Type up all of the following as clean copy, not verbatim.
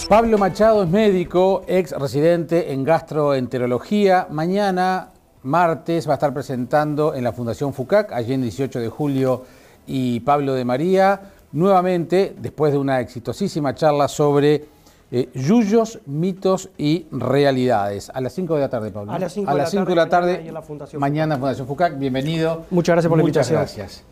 Pablo Machado es médico, ex residente en gastroenterología. Mañana, martes, va a estar presentando en la Fundación FUCAC, allí en 18 de julio, y Pablo de María, nuevamente, después de una exitosísima charla sobre yuyos, mitos y realidades. A las 5 de la tarde, Pablo. A las 5 de la tarde, en la Fundación mañana en Fundación FUCAC. Bienvenido. Muchas gracias por la invitación. Muchas gracias.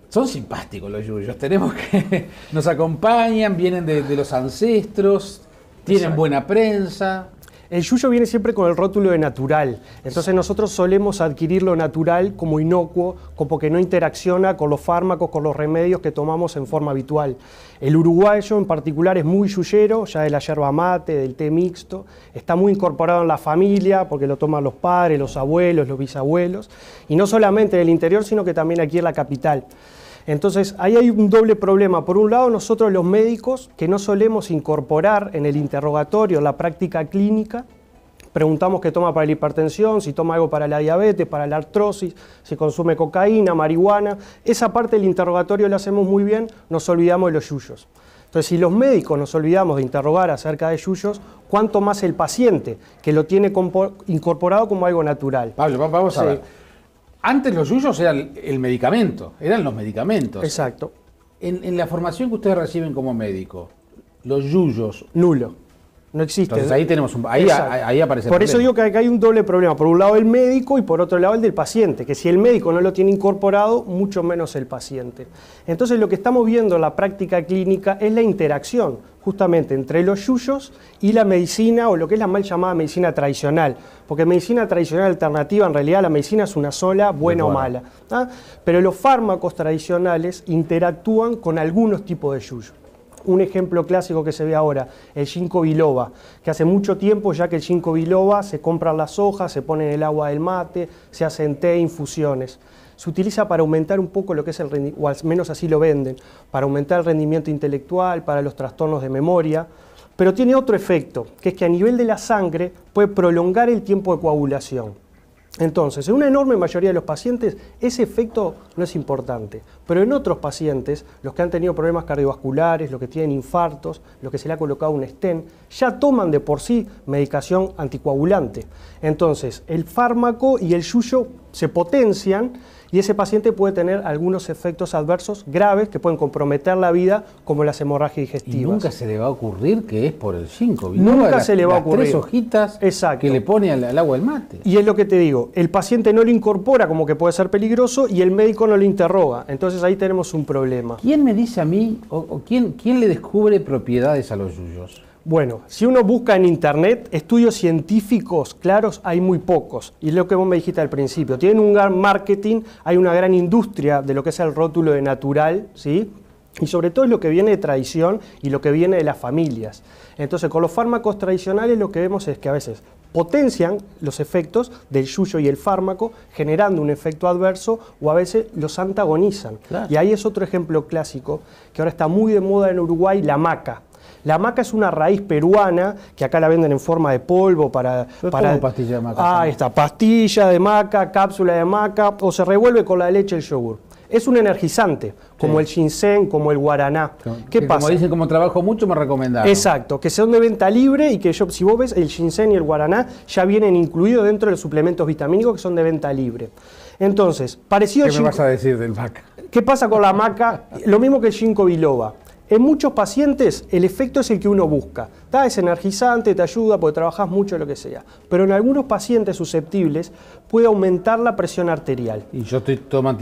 Son simpáticos los yuyos, tenemos que... Nos acompañan, vienen de los ancestros, tienen Exacto. buena prensa. El yuyo viene siempre con el rótulo de natural, entonces nosotros solemos adquirir lo natural como inocuo, como que no interacciona con los fármacos, con los remedios que tomamos en forma habitual. El uruguayo en particular es muy yuyero, ya de la yerba mate, del té mixto, está muy incorporado en la familia porque lo toman los padres, los abuelos, los bisabuelos, y no solamente en el interior, sino que también aquí en la capital. Entonces, ahí hay un doble problema. Por un lado, nosotros los médicos, que no solemos incorporar en el interrogatorio, la práctica clínica, preguntamos qué toma para la hipertensión, si toma algo para la diabetes, para la artrosis, si consume cocaína, marihuana. Esa parte del interrogatorio la hacemos muy bien, nos olvidamos de los yuyos. Entonces, si los médicos nos olvidamos de interrogar acerca de yuyos, ¿cuánto más el paciente, que lo tiene incorporado como algo natural? Pablo, vamos a ver. Antes los yuyos eran el medicamento, eran los medicamentos. Exacto. En la formación que ustedes reciben como médico, los yuyos... Nulo. No existe. Entonces ahí tenemos ahí aparece el Por eso problema. digo que acá hay un doble problema. Por un lado el médico y por otro lado el del paciente. Que si el médico no lo tiene incorporado, mucho menos el paciente. Entonces lo que estamos viendo en la práctica clínica es la interacción justamente entre los yuyos y la medicina, o lo que es la mal llamada medicina tradicional. Porque medicina tradicional alternativa, en realidad la medicina es una sola, buena o mala. ¿Ah? Pero los fármacos tradicionales interactúan con algunos tipos de yuyos. Un ejemplo clásico que se ve ahora, el ginkgo biloba, que hace mucho tiempo ya que el ginkgo biloba se compran las hojas, se pone en el agua del mate, se hacen té, infusiones. Se utiliza para aumentar un poco lo que es el rendimiento, o al menos así lo venden, para aumentar el rendimiento intelectual, para los trastornos de memoria, pero tiene otro efecto, que es que a nivel de la sangre puede prolongar el tiempo de coagulación. Entonces, en una enorme mayoría de los pacientes ese efecto no es importante, pero en otros pacientes, los que han tenido problemas cardiovasculares, los que tienen infartos, los que se le ha colocado un stent, ya toman de por sí medicación anticoagulante. Entonces, el fármaco y el yuyo se potencian y ese paciente puede tener algunos efectos adversos graves que pueden comprometer la vida, como las hemorragias digestivas. Y nunca se le va a ocurrir que es por el ginkgo biloba. Nunca se le va a ocurrir. 3 hojitas Exacto. que le pone al agua del mate. Y es lo que te digo, el paciente no lo incorpora como que puede ser peligroso y el médico no lo interroga. Entonces ahí tenemos un problema. ¿Quién me dice a mí, o quién le descubre propiedades a los yuyos? Bueno, si uno busca en internet, estudios científicos claros hay muy pocos. Y es lo que vos me dijiste al principio. Tienen un gran marketing, hay una gran industria de lo que es el rótulo de natural, ¿sí? Y sobre todo es lo que viene de tradición y lo que viene de las familias. Entonces, con los fármacos tradicionales lo que vemos es que a veces potencian los efectos del yuyo y el fármaco, generando un efecto adverso, o a veces los antagonizan. Claro. Y ahí es otro ejemplo clásico, que ahora está muy de moda en Uruguay, la maca. La maca es una raíz peruana que acá la venden en forma de polvo para pastilla de maca. Ah, esta pastilla de maca, cápsula de maca, o se revuelve con la leche el yogur. Es un energizante, como el ginseng, como el guaraná. ¿Qué pasa? Como dicen, como trabajo mucho, me recomendaron. Exacto, que son de venta libre y que si vos ves el ginseng y el guaraná ya vienen incluidos dentro de los suplementos vitamínicos que son de venta libre. Entonces, parecido al ¿Qué me vas a decir del maca? ¿Qué pasa con la maca? Lo mismo que el ginkgo biloba. En muchos pacientes el efecto es el que uno busca. Es energizante, te ayuda porque trabajas mucho, lo que sea. Pero en algunos pacientes susceptibles puede aumentar la presión arterial. Y yo tomo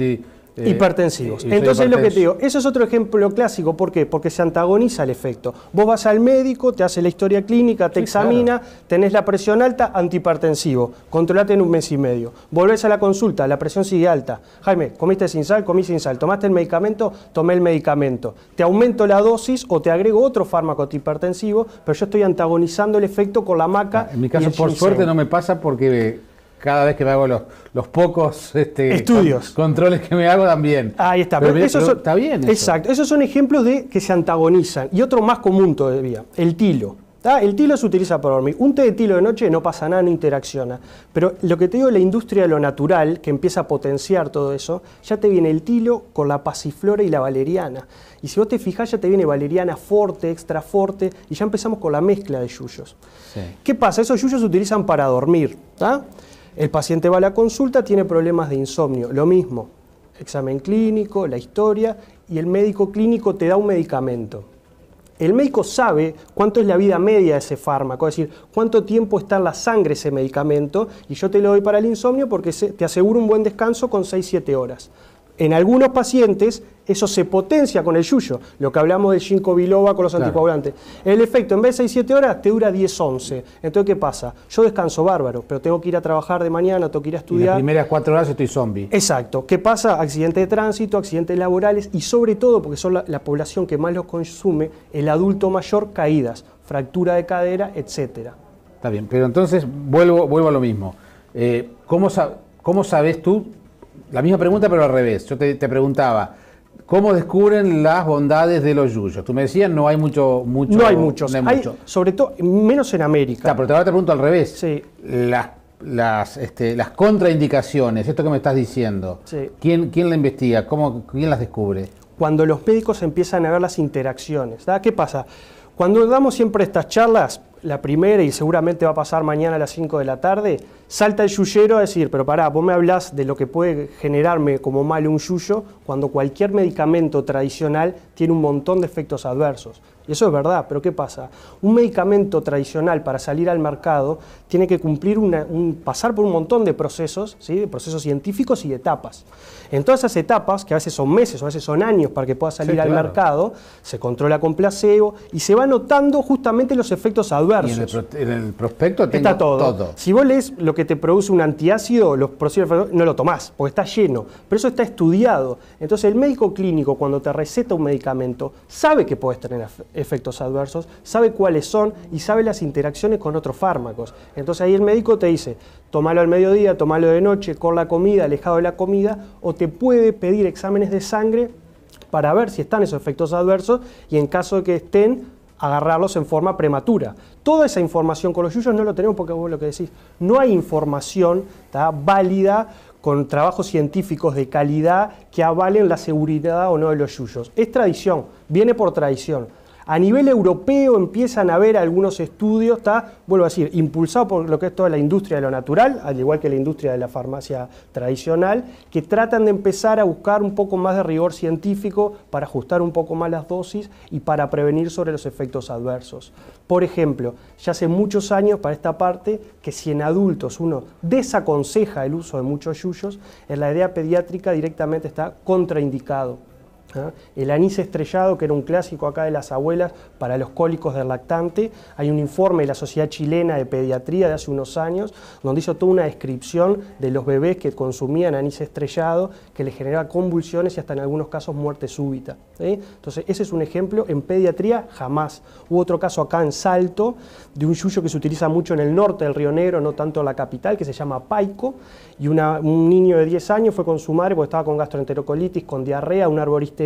hipertensivos. Entonces lo que te digo, eso es otro ejemplo clásico. ¿Por qué? Porque se antagoniza el efecto. Vos vas al médico, te hace la historia clínica, te examina, claro. Tenés la presión alta, antihipertensivo, controlate en 1 mes y medio. Volvés a la consulta, la presión sigue alta. Jaime, comiste sin sal, comí sin sal. Tomaste el medicamento, tomé el medicamento. Te aumento la dosis o te agrego otro fármaco antihipertensivo, pero yo estoy antagonizando el efecto con la maca. En mi caso, por suerte, no me pasa porque cada vez que me hago los pocos estudios, controles que me hago también. Ahí está. Pero está bien eso. Exacto. Esos son ejemplos de que se antagonizan. Y otro más común todavía, el tilo. El tilo se utiliza para dormir. Un té de tilo de noche no pasa nada, no interacciona. Pero lo que te digo, la industria de lo natural, que empieza a potenciar todo eso, ya te viene el tilo con la pasiflora y la valeriana. Y si vos te fijás, ya te viene valeriana forte, extra forte, y ya empezamos con la mezcla de yuyos. Sí. ¿Qué pasa? Esos yuyos se utilizan para dormir. El paciente va a la consulta, tiene problemas de insomnio. Lo mismo, examen clínico, la historia, y el médico clínico te da un medicamento. El médico sabe cuánto es la vida media de ese fármaco, es decir, cuánto tiempo está en la sangre ese medicamento, y yo te lo doy para el insomnio porque te aseguro un buen descanso con 6-7 horas. En algunos pacientes eso se potencia con el yuyo, lo que hablamos del ginkgo biloba con los anticoagulantes. El efecto, en vez de 6-7 horas, te dura 10-11. Entonces, ¿qué pasa? Yo descanso bárbaro, pero tengo que ir a trabajar de mañana, tengo que ir a estudiar. Y las primeras 4 horas estoy zombie. Exacto. ¿Qué pasa? Accidentes de tránsito, accidentes laborales y sobre todo, porque son la población que más los consume, el adulto mayor, caídas, fractura de cadera, etcétera. Está bien, pero entonces vuelvo a lo mismo. ¿Cómo sabes tú? La misma pregunta, pero al revés. Yo te preguntaba, ¿cómo descubren las bondades de los yuyos? Tú me decías, no hay mucho. No hay muchos. Hay, sobre todo, menos en América. Claro, pero ahora te pregunto al revés. Sí. Las contraindicaciones, esto que me estás diciendo, sí. ¿Quién la investiga? ¿Quién las descubre? Cuando los médicos empiezan a ver las interacciones. ¿Qué pasa? Cuando damos siempre estas charlas, la primera, y seguramente va a pasar mañana a las 5 de la tarde, salta el yuyero a decir, pero pará, vos me hablás de lo que puede generarme como mal un yuyo, cuando cualquier medicamento tradicional tiene un montón de efectos adversos. Y eso es verdad, pero ¿qué pasa? Un medicamento tradicional para salir al mercado tiene que cumplir pasar por un montón de procesos, ¿sí? De procesos científicos y de etapas. En todas esas etapas, que a veces son meses o a veces son años para que pueda salir al mercado, se controla con placebo y se va notando justamente los efectos adversos. Y en el prospecto está todo. Si vos lees lo que te produce un antiácido, los posibles no lo tomás, porque está lleno. Pero eso está estudiado. Entonces el médico clínico, cuando te receta un medicamento, sabe que puedes tener efectos adversos, sabe cuáles son y sabe las interacciones con otros fármacos. Entonces ahí el médico te dice, tómalo al mediodía, tómalo de noche, con la comida, alejado de la comida, o te puede pedir exámenes de sangre para ver si están esos efectos adversos y en caso de que estén, agarrarlos en forma prematura. Toda esa información con los yuyos no lo tenemos porque vos lo que decís, no hay información válida con trabajos científicos de calidad que avalen la seguridad o no de los yuyos. Es tradición, viene por tradición. A nivel europeo empiezan a haber algunos estudios, vuelvo a decir, impulsados por lo que es toda la industria de lo natural, al igual que la industria de la farmacia tradicional, que tratan de empezar a buscar un poco más de rigor científico para ajustar un poco más las dosis y para prevenir sobre los efectos adversos. Por ejemplo, ya hace muchos años para esta parte que si en adultos uno desaconseja el uso de muchos yuyos, en la idea pediátrica directamente está contraindicado. El anís estrellado, que era un clásico acá de las abuelas para los cólicos del lactante, hay un informe de la Sociedad Chilena de Pediatría de hace unos años donde hizo toda una descripción de los bebés que consumían anís estrellado, que les generaba convulsiones y hasta en algunos casos muerte súbita, ¿sí? Entonces ese es un ejemplo. En pediatría jamás. Hubo otro caso acá en Salto de un yuyo que se utiliza mucho en el norte del Río Negro, no tanto en la capital, que se llama paico, y un niño de 10 años fue con su madre porque estaba con gastroenterocolitis, con diarrea, una arboristería,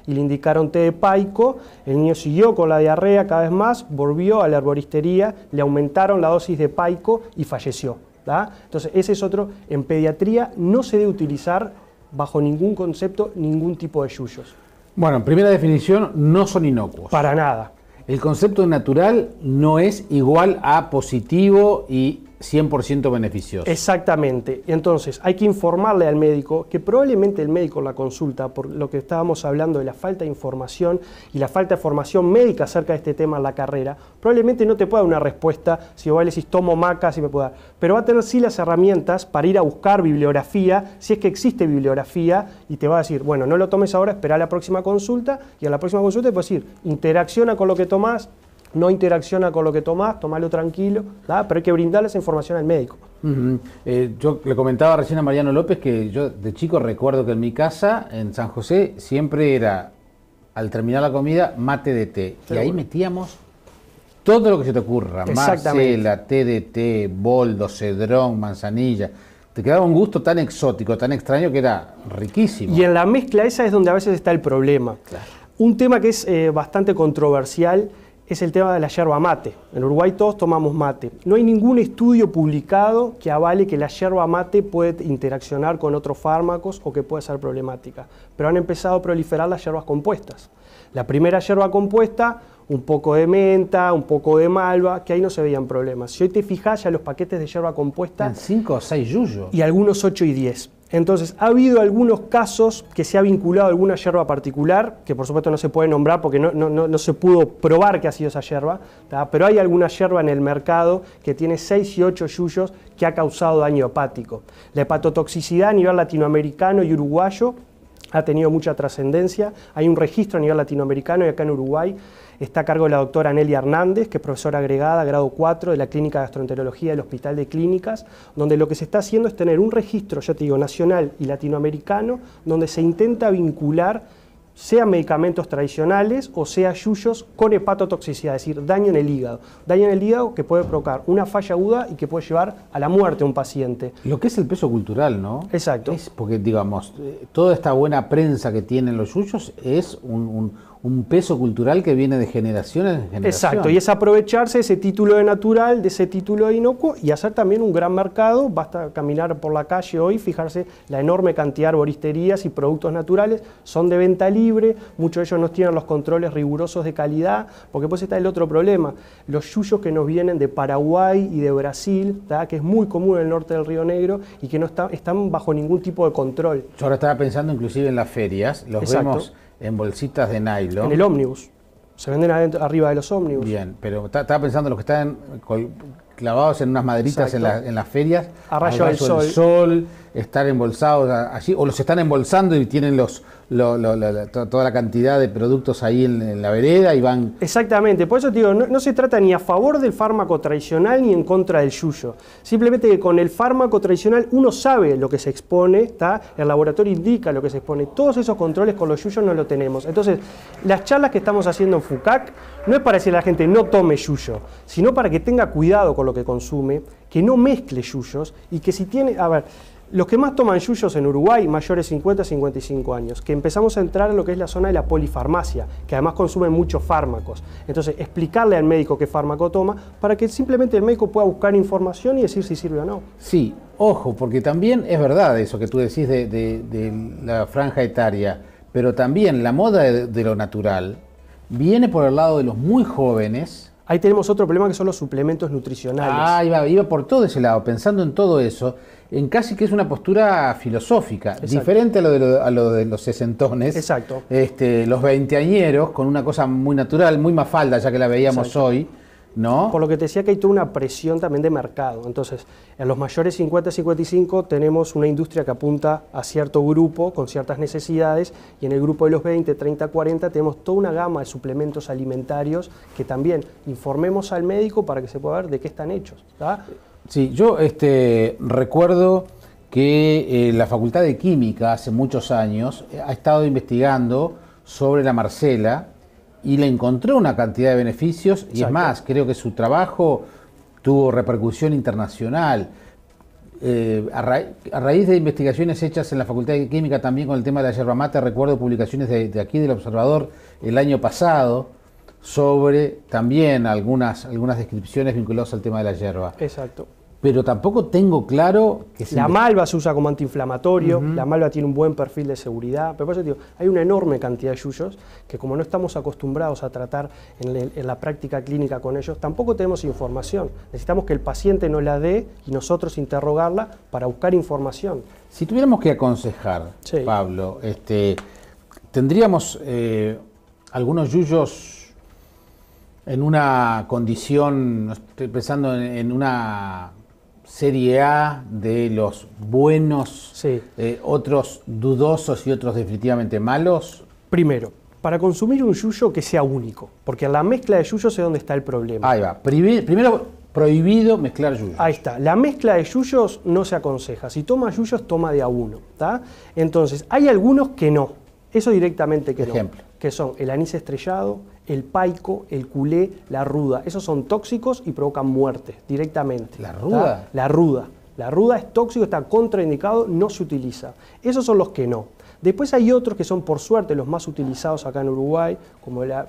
y le indicaron té de paico. El niño siguió con la diarrea cada vez más, volvió a la arboristería, le aumentaron la dosis de paico y falleció. Entonces ese es otro. En pediatría no se debe utilizar bajo ningún concepto ningún tipo de yuyos. Bueno, en primera definición, no son inocuos. Para nada. El concepto natural no es igual a positivo y 100% beneficioso. Exactamente. Entonces, hay que informarle al médico que probablemente el médico en la consulta, por lo que estábamos hablando de la falta de información y la falta de formación médica acerca de este tema en la carrera, probablemente no te pueda dar una respuesta si vos le decís tomo maca, si me puede dar. Pero va a tener sí las herramientas para ir a buscar bibliografía, si es que existe bibliografía, y te va a decir, bueno, no lo tomes ahora, espera a la próxima consulta, y a la próxima consulta te puede decir, interacciona con lo que tomás, no interacciona con lo que tomás, tomalo tranquilo, pero hay que brindarle esa información al médico. Yo le comentaba recién a Mariano López que yo de chico recuerdo que en mi casa, en San José, siempre era, al terminar la comida, mate de té. Y ahí metíamos todo lo que se te ocurra, Marcela, té de té, boldo, cedrón, manzanilla. Te quedaba un gusto tan exótico, tan extraño que era riquísimo. Y en la mezcla esa es donde a veces está el problema. Claro. Un tema que es bastante controversial es el tema de la yerba mate. En Uruguay todos tomamos mate. No hay ningún estudio publicado que avale que la yerba mate puede interaccionar con otros fármacos o que puede ser problemática. Pero han empezado a proliferar las yerbas compuestas. La primera yerba compuesta, un poco de menta, un poco de malva, que ahí no se veían problemas. Si hoy te fijas, ya los paquetes de yerba compuesta... 5 o 6 yuyos. Y algunos 8 y 10. Entonces, ha habido algunos casos que se ha vinculado a alguna yerba particular, que por supuesto no se puede nombrar porque no se pudo probar que ha sido esa yerba, ¿tá? Pero hay alguna yerba en el mercado que tiene 6 y 8 yuyos que ha causado daño hepático. La hepatotoxicidad a nivel latinoamericano y uruguayo ha tenido mucha trascendencia. Hay un registro a nivel latinoamericano y acá en Uruguay está a cargo de la doctora Nelia Hernández, que es profesora agregada, grado 4 de la Clínica de Gastroenterología del Hospital de Clínicas, donde lo que se está haciendo es tener un registro, ya te digo, nacional y latinoamericano, donde se intenta vincular sea medicamentos tradicionales o sea yuyos con hepatotoxicidad, es decir, daño en el hígado. Daño en el hígado que puede provocar una falla aguda y que puede llevar a la muerte a un paciente. Lo que es el peso cultural, ¿no? Exacto. Es porque, digamos, toda esta buena prensa que tienen los yuyos es un peso cultural que viene de generación en generación. Exacto, y es aprovecharse de ese título de natural, de ese título de inocuo y hacer también un gran mercado. Basta caminar por la calle hoy, fijarse la enorme cantidad de arboristerías y productos naturales, son de venta libre, muchos de ellos no tienen los controles rigurosos de calidad, porque pues está el otro problema, los yuyos que nos vienen de Paraguay y de Brasil, ¿tá? Que es muy común en el norte del Río Negro y que no están bajo ningún tipo de control. Yo ahora estaba pensando inclusive en las ferias, los Exacto. vemos en bolsitas de nylon. En el ómnibus. Se venden arriba de los ómnibus. Bien, pero estaba pensando en los que están clavados en unas maderitas en las ferias. A rayo del sol, estar embolsados allí, o los están embolsando y tienen toda la cantidad de productos ahí en la vereda y van... Exactamente, por eso te digo, no se trata ni a favor del fármaco tradicional ni en contra del yuyo. Simplemente que con el fármaco tradicional uno sabe lo que se expone, ¿tá? El laboratorio indica lo que se expone. Todos esos controles con los yuyos no lo tenemos. Entonces, las charlas que estamos haciendo en FUCAC no es para decirle a la gente no tome yuyo, sino para que tenga cuidado con lo que consume, que no mezcle yuyos y que si tiene... A ver, los que más toman yuyos en Uruguay, mayores 50 a 55 años, que empezamos a entrar en lo que es la zona de la polifarmacia, que además consumen muchos fármacos. Entonces, explicarle al médico qué fármaco toma para que simplemente el médico pueda buscar información y decir si sirve o no. Sí, ojo, porque también es verdad eso que tú decís de la franja etaria, pero también la moda de lo natural viene por el lado de los muy jóvenes. Ahí tenemos otro problema que son los suplementos nutricionales. Iba por todo ese lado, pensando en todo eso, en casi que es una postura filosófica, exacto, diferente a lo de los sesentones. Exacto. Los veinteañeros, con una cosa muy natural, muy mafalda, ya que la veíamos exacto, hoy, ¿no? Por lo que te decía que hay toda una presión también de mercado. Entonces, en los mayores 50-55 tenemos una industria que apunta a cierto grupo con ciertas necesidades y en el grupo de los 20, 30, 40 tenemos toda una gama de suplementos alimentarios que también informemos al médico para que se pueda ver de qué están hechos, ¿tá? Sí, yo recuerdo que la Facultad de Química hace muchos años ha estado investigando sobre la Marcela y le encontró una cantidad de beneficios. Exacto. Y es más, creo que su trabajo tuvo repercusión internacional. A raíz de investigaciones hechas en la Facultad de Química también con el tema de la yerba mate, recuerdo publicaciones de aquí del Observador el año pasado sobre también algunas descripciones vinculadas al tema de la yerba. Exacto. Pero tampoco tengo claro que... La malva se usa como antiinflamatorio, la malva tiene un buen perfil de seguridad, pero por eso digo, hay una enorme cantidad de yuyos que como no estamos acostumbrados a tratar en la práctica clínica con ellos, tampoco tenemos información. Necesitamos que el paciente nos la dé y nosotros interrogarla para buscar información. Si tuviéramos que aconsejar, sí, Pablo, tendríamos algunos yuyos en una condición, estoy pensando en una serie A de los buenos, sí, otros dudosos y otros definitivamente malos. Primero, para consumir un yuyo que sea único, porque en la mezcla de yuyos es donde está el problema. Ahí va. Primero, prohibido mezclar yuyos. Ahí está. La mezcla de yuyos no se aconseja. Si toma yuyos, toma de a uno, ¿tá? Entonces, hay algunos que no. Eso directamente que Ejemplo. No. Que son el anís estrellado, el paico, el culé, la ruda. Esos son tóxicos y provocan muerte directamente. ¿La ruda? ¿Tá? La ruda. La ruda es tóxico, está contraindicado, no se utiliza. Esos son los que no. Después hay otros que son, por suerte, los más utilizados acá en Uruguay, como la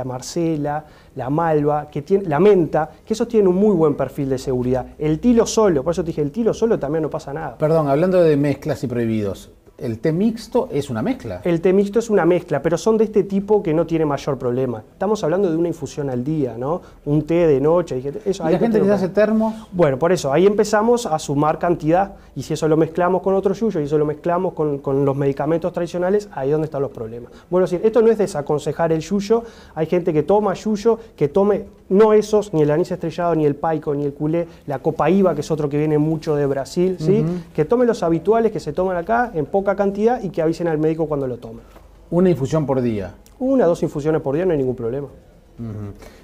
Marcela, la Malva, la Menta, que esos tienen un muy buen perfil de seguridad. El tilo solo, por eso te dije, el tilo solo también no pasa nada. Perdón, hablando de mezclas y prohibidos, ¿el té mixto es una mezcla? El té mixto es una mezcla, pero son de este tipo que no tiene mayor problema. Estamos hablando de una infusión al día, ¿no? Un té de noche. Eso, ¿Y la gente que hace termos? Bueno, por eso, ahí empezamos a sumar cantidad, y si eso lo mezclamos con otro yuyo, y eso lo mezclamos con los medicamentos tradicionales, ahí es donde están los problemas. Bueno, es decir, esto no es desaconsejar el yuyo, hay gente que toma yuyo, que tome no esos, ni el anís estrellado, ni el paico, ni el culé, la copaíba, que es otro que viene mucho de Brasil, ¿sí? Que tome los habituales que se toman acá en poca cantidad y que avisen al médico cuando lo tomen. ¿Una infusión por día? 1 o 2 infusiones por día, no hay ningún problema.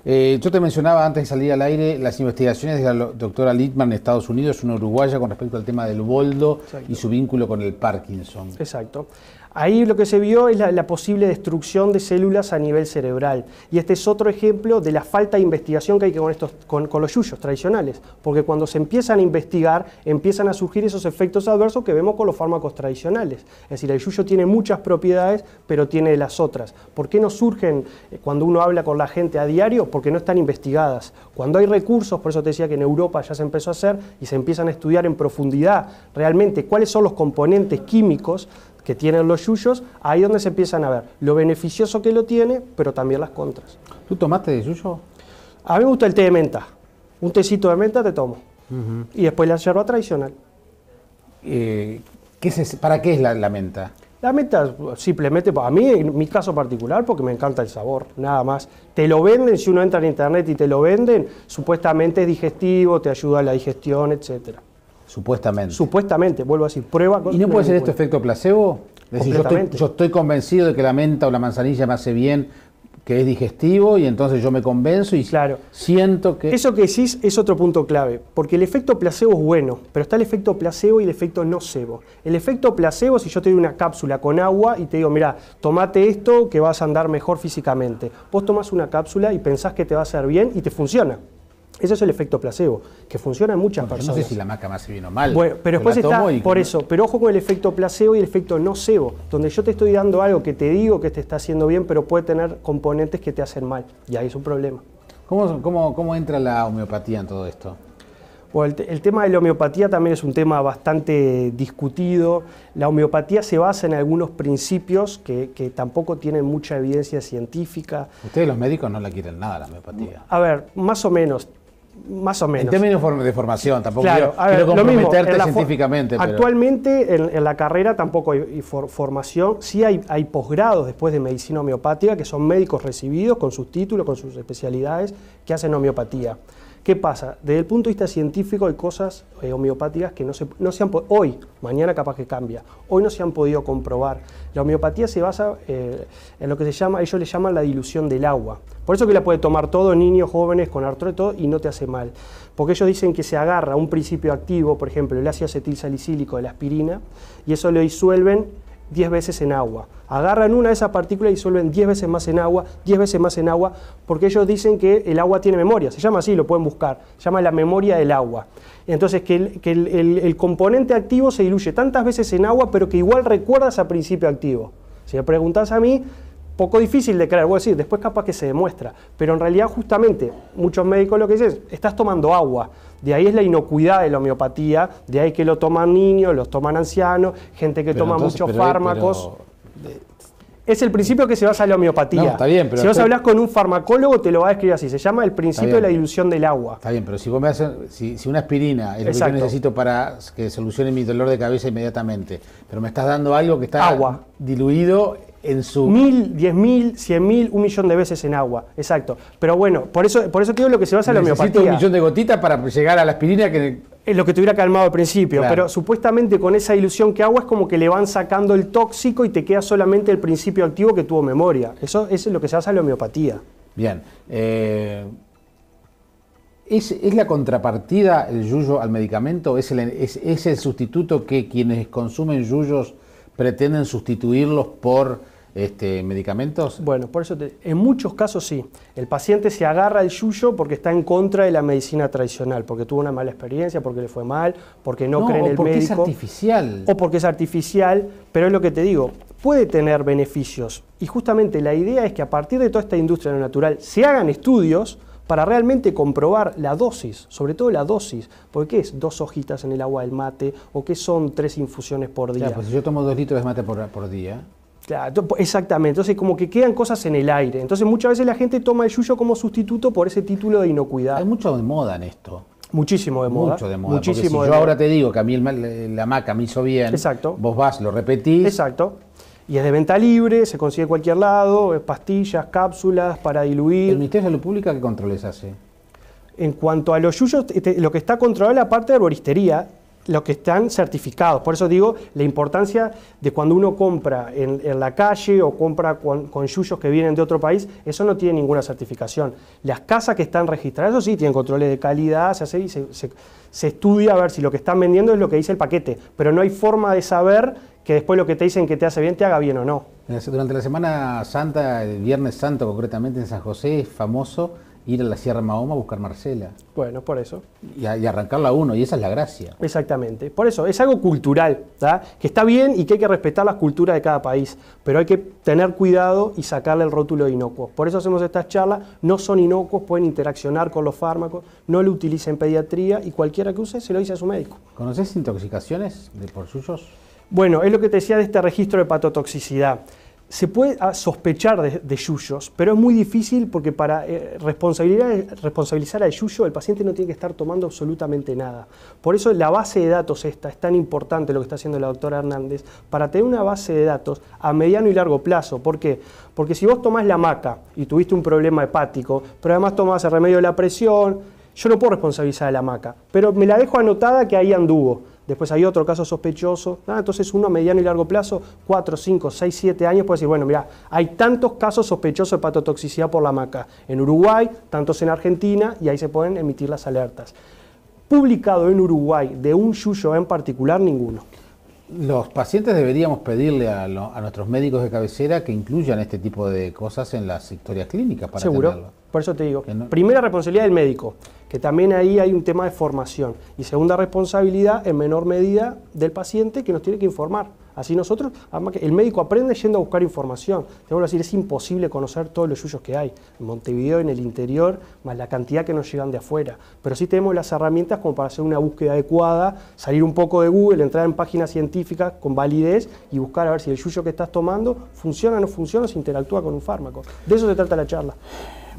Yo te mencionaba antes de salir al aire las investigaciones de la doctora Littman en Estados Unidos, una uruguaya, con respecto al tema del boldo. Exacto. Y su vínculo con el Parkinson. Exacto. Ahí lo que se vio es la posible destrucción de células a nivel cerebral. Y este es otro ejemplo de la falta de investigación que hay con los yuyos tradicionales. Porque cuando se empiezan a investigar, empiezan a surgir esos efectos adversos que vemos con los fármacos tradicionales. Es decir, el yuyo tiene muchas propiedades, pero tiene las otras. ¿Por qué no surgen cuando uno habla con la gente a diario? Porque no están investigadas. Cuando hay recursos, por eso te decía que en Europa ya se empezó a hacer y se empiezan a estudiar en profundidad realmente cuáles son los componentes químicos que tienen los yuyos, ahí es donde se empiezan a ver lo beneficioso que lo tiene, pero también las contras. ¿Tú tomaste de yuyo? A mí me gusta el té de menta. Un tecito de menta te tomo. Y después la yerba tradicional. ¿Para qué es la menta? La menta simplemente, a mí en mi caso particular, porque me encanta el sabor, nada más. Te lo venden, si uno entra en internet y te lo venden, supuestamente es digestivo, te ayuda a la digestión, etcétera. Supuestamente. Supuestamente, vuelvo a decir, prueba. ¿Y no puede ser esto efecto placebo? Es decir, yo estoy convencido de que la menta o la manzanilla me hace bien, que es digestivo, y entonces yo me convenzo y claro, siento que... Eso que decís es otro punto clave, porque el efecto placebo es bueno, pero está el efecto placebo y el efecto nocebo. El efecto placebo, si yo te doy una cápsula con agua y te digo, mira, tomate esto que vas a andar mejor físicamente. Vos tomás una cápsula y pensás que te va a hacer bien y te funciona. Ese es el efecto placebo, que funciona en muchas personas. No sé si la maca me hace bien o mal. Bueno, pero después está por eso. Pero ojo con el efecto placebo y el efecto nocebo, donde yo te estoy dando algo que te digo que te está haciendo bien, pero puede tener componentes que te hacen mal. Y ahí es un problema. ¿Cómo entra la homeopatía en todo esto? Bueno, el tema de la homeopatía también es un tema bastante discutido. La homeopatía se basa en algunos principios que tampoco tienen mucha evidencia científica. Ustedes los médicos no la quieren nada, la homeopatía. A ver, más o menos. Más o menos. En términos de formación, tampoco claro, quiero comprometerte mismo, científicamente. Actualmente en la carrera tampoco hay formación, sí hay posgrados después de medicina homeopática, que son médicos recibidos con sus títulos, con sus especialidades, que hacen homeopatía. ¿Qué pasa? Desde el punto de vista científico hay cosas homeopáticas que no se han hoy, mañana capaz que cambia, hoy no se han podido comprobar. La homeopatía se basa en lo que ellos le llaman la dilución del agua. Por eso que la puede tomar todo, niños, jóvenes, con artrosis, todo, y no te hace mal. Porque ellos dicen que se agarra un principio activo, por ejemplo, el ácido acetilsalicílico de la aspirina, y eso lo disuelven 10 veces en agua. Agarran una de esas partículas y disuelven 10 veces más en agua, 10 veces más en agua, porque ellos dicen que el agua tiene memoria, se llama así, lo pueden buscar, se llama la memoria del agua. Entonces que el componente activo se diluye tantas veces en agua, pero que igual recuerdas a principio activo. Si me preguntás a mí, poco difícil de creer, voy a decir, después capaz que se demuestra, pero en realidad justamente muchos médicos lo que dicen es, estás tomando agua, de ahí es la inocuidad de la homeopatía, de ahí que lo toman niños, los toman ancianos, gente que toma muchos fármacos. Es el principio que se basa en la homeopatía. No, está bien, pero si vos hablas con un farmacólogo te lo va a describir así, se llama el principio de la dilución del agua. Está bien, pero si vos me haces, si una aspirina es lo que yo necesito para que solucione mi dolor de cabeza inmediatamente, pero me estás dando algo que está diluido en su... 1000, 10.000, 100.000, 1.000.000 de veces en agua, exacto. Pero bueno, por eso te digo lo que se basa en la homeopatía. Necesito 1.000.000 de gotitas para llegar a la aspirina que... Es lo que te hubiera calmado al principio, claro. Pero supuestamente con esa dilución que agua es como que le van sacando el tóxico y te queda solamente el principio activo que tuvo memoria. Eso es lo que se basa en la homeopatía. Bien. ¿Es la contrapartida el yuyo al medicamento? ¿Es el sustituto que quienes consumen yuyos pretenden sustituirlos por medicamentos? Bueno, por eso en muchos casos sí. El paciente se agarra al yuyo porque está en contra de la medicina tradicional, porque tuvo una mala experiencia, porque le fue mal, porque no cree en el médico. O porque es artificial. O porque es artificial, pero es lo que te digo. puede tener beneficios. Y justamente la idea es que a partir de toda esta industria de lo natural se hagan estudios para realmente comprobar la dosis, sobre todo la dosis, porque ¿qué es 2 hojitas en el agua del mate o qué son 3 infusiones por día? Claro, pues si yo tomo 2 litros de mate por día. Claro, exactamente, entonces como que quedan cosas en el aire. Entonces muchas veces la gente toma el yuyo como sustituto por ese título de inocuidad. Hay mucho de moda en esto. Muchísimo de moda. Mucho de moda. Muchísimo porque si yo ahora te digo que a mí la maca me hizo bien, exacto, vos vas, lo repetís. Exacto. Y es de venta libre, se consigue en cualquier lado, pastillas, cápsulas para diluir. ¿El Ministerio de Salud Pública qué controles hace? En cuanto a los yuyos, lo que está controlado es la parte de herboristería, los que están certificados. Por eso digo la importancia de cuando uno compra en la calle o compra con yuyos que vienen de otro país, eso no tiene ninguna certificación. Las casas que están registradas, eso sí, tienen controles de calidad, se hace y se estudia a ver si lo que están vendiendo es lo que dice el paquete, pero no hay forma de saber que después lo que te dicen que te hace bien, te haga bien o no. Durante la Semana Santa, el Viernes Santo concretamente en San José, es famoso ir a la Sierra Mahoma a buscar Marcela. Bueno, por eso. Y arrancarla a uno, y esa es la gracia. Exactamente. Por eso, es algo cultural, ¿tá? Que está bien y que hay que respetar las culturas de cada país, pero hay que tener cuidado y sacarle el rótulo de inocuos. Por eso hacemos estas charlas, no son inocuos, pueden interaccionar con los fármacos, no lo utilicen en pediatría y cualquiera que use se lo dice a su médico. ¿Conoces intoxicaciones por yuyos? Bueno, es lo que te decía de este registro de hepatotoxicidad. Se puede sospechar de yuyos, pero es muy difícil porque para responsabilizar al yuyo el paciente no tiene que estar tomando absolutamente nada. Por eso la base de datos esta es tan importante lo que está haciendo la doctora Hernández, para tener una base de datos a mediano y largo plazo. ¿Por qué? Porque si vos tomás la maca y tuviste un problema hepático, pero además tomás el remedio de la presión, yo no puedo responsabilizar a la maca, pero me la dejo anotada que ahí anduvo. Después hay otro caso sospechoso, entonces uno a mediano y largo plazo, 4, 5, 6, 7 años, puede decir, bueno, mira, hay tantos casos sospechosos de hepatotoxicidad por la maca en Uruguay, tantos en Argentina, y ahí se pueden emitir las alertas. Publicado en Uruguay de un yuyo en particular, ninguno. Los pacientes deberíamos pedirle a nuestros médicos de cabecera que incluyan este tipo de cosas en las historias clínicas para ¿seguro? tenerlo. Por eso te digo, primera responsabilidad del médico, que también ahí hay un tema de formación. Y segunda responsabilidad, en menor medida, del paciente que nos tiene que informar. Así nosotros, además que el médico aprende yendo a buscar información. Te vuelvo a decir, es imposible conocer todos los yuyos que hay. En Montevideo, en el interior, más la cantidad que nos llegan de afuera. Pero sí tenemos las herramientas como para hacer una búsqueda adecuada, salir un poco de Google, entrar en páginas científicas con validez y buscar a ver si el yuyo que estás tomando funciona o no funciona, si interactúa con un fármaco. De eso se trata la charla.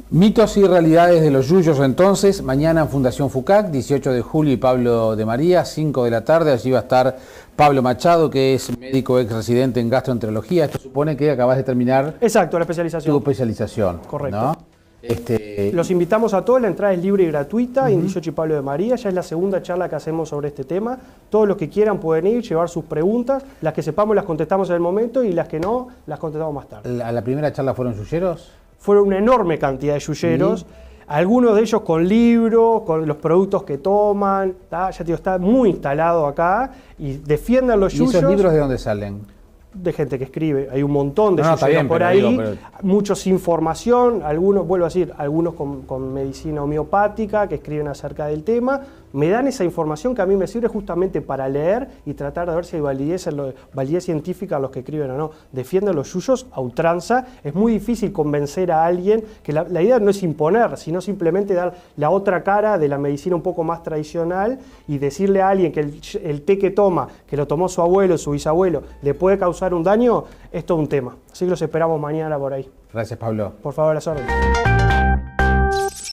Mitos y realidades de los yuyos entonces, mañana en Fundación FUCAC, 18 de julio y Pablo de María, 5 de la tarde, allí va a estar Pablo Machado, que es médico ex residente en gastroenterología. Esto supone que acabas de terminar. Exacto, la especialización. Tu especialización. Correcto. ¿No? Los invitamos a todos, la entrada es libre y gratuita, en 18 y Pablo de María, ya es la segunda charla que hacemos sobre este tema. Todos los que quieran pueden ir, llevar sus preguntas, las que sepamos las contestamos en el momento y las que no, las contestamos más tarde. ¿A la primera charla fueron yuyeros? Fueron una enorme cantidad de yuyeros, algunos de ellos con libros, con los productos que toman, ya te digo, está muy instalado acá y defiendan los yuyos. ¿Y esos libros de dónde salen? De gente que escribe, hay un montón de yuyeros bien, por ahí, digo, muchos sin formación, algunos, vuelvo a decir, algunos con medicina homeopática que escriben acerca del tema, me dan esa información que a mí me sirve justamente para leer y tratar de ver si hay validez científica a los que escriben o no. Defienden los yuyos a ultranza, es muy difícil convencer a alguien, que la idea no es imponer, sino simplemente dar la otra cara de la medicina un poco más tradicional y decirle a alguien que el té que toma, que lo tomó su abuelo, su bisabuelo, le puede causar un daño, es todo un tema. Así que los esperamos mañana por ahí. Gracias, Pablo. Por favor, a las órdenes.